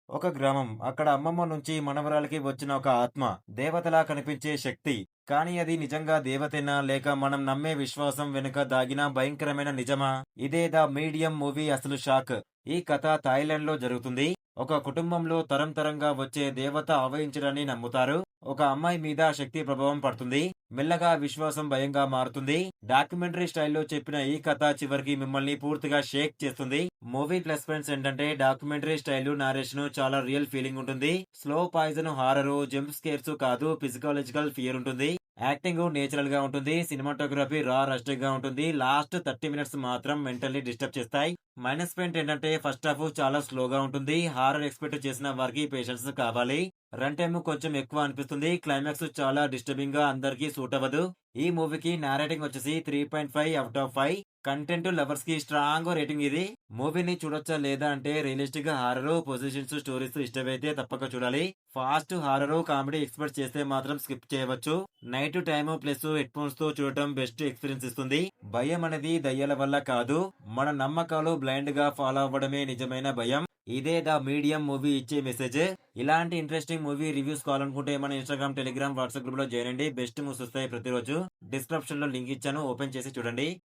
ఒక గ్రామం. అక్కడ అమ్మమ్మ నుంచి మనవరాలికి వచ్చిన ఒక ఆత్మ. దేవతలా కనిపించే శక్తి. కానీ అది నిజంగా దేవతేనా? లేక మనం నమ్మే విశ్వాసం వెనుక దాగిన భయంకరమైన నిజమా? ఇదే 'ద మీడియం' మూవీ అసలు షాక్. ఈ కథ థాయిలాండ్‌లో జరుగుతుంది. ఒక కుటుంబంలో తరంతరంగా వచ్చే దేవత ఆవహించడాన్ని నమ్ముతారు. ఒక అమ్మాయి మీద ఆ శక్తి ప్రభావం పడుతుంది. మెల్లగా ఆ విశ్వాసం భయంగా మారుతుంది. డాక్యుమెంటరీ స్టైల్‌లో చెప్పిన ఈ కథ చివరికి మిమ్మల్ని పూర్తిగా షేక్ చేస్తుంది. మూవీ ప్లస్ పాయింట్స్ ఏంటంటే డాక్యుమెంటరీ స్టైలు, నరేషను చాలా రియల్ ఫీలింగ్ ఉంటుంది. Slow poison horror, jump scares కాదు ఫిజికాలజికల్ ఫియర్ ఉంటుంది. యాక్టింగ్ నేచురల్ గా ఉంటుంది. సినిమాటోగ్రఫీ రా రస్టిక్ గా ఉంటుంది. లాస్ట్ 30 మినిట్స్ మాత్రం మెంటల్లీ డిస్టర్బ్ చేస్తాయి. మైనస్ పాయింట్ ఏంటంటే ఫస్ట్ హాఫ్ చాలా స్లోగా ఉంటుంది. హారర్ ఎక్స్పెక్ట్ చేసిన వారికి పేషెన్స్ కావాలి. రన్ టైమ్ కొంచెం ఎక్కువ అనిపిస్తుంది. క్లైమాక్స్ చాలా డిస్టర్బింగ్ గా అందరికీ సూట్ అవ్వదు. ఈ మూవీకి రేటింగ్ వచ్చేసి 3.5 అవుట్ ఆఫ్ 5. కంటెంట్ లవర్స్ కి స్ట్రాంగ్ రేటింగ్ ఇది. మూవీని చూడొచ్చా లేదా అంటే రియలిస్టిక్ గా హారర్, పొజిషన్స్, స్టోరీస్ ఇష్టమైతే తప్పక చూడాలి. ఫాస్ట్ హారర్, కామెడీ ఎక్స్పెక్ట్ చేస్తే మాత్రం స్కిప్ చేయవచ్చు. Night time plus head phones తో చూడటం బెస్ట్ ఎక్స్పీరియన్స్ ఇస్తుంది. భయం అనేది దయ్యాల వల్ల కాదు, మన నమ్మకాలు బ్లైండ్ గా ఫాలో అవ్వడమే నిజమైన భయం. ఇదే 'ద మీడియం' మూవీ ఇచ్చే మెసేజ్. ఇలాంటి ఇంట్రెస్టింగ్ మూవీ రివ్యూస్ కావాలనుకుంటే మన ఇన్‌స్టాగ్రామ్, టెలిగ్రామ్, వాట్సాప్ గ్రూప్ లో జాయిన్ అండి. బెస్ట్ మూవీస్ వస్తాయి ప్రతిరోజు. డిస్క్రిప్షన్ లో లింక్ ఇచ్చాను. ఓపెన్ చేసి చూడండి.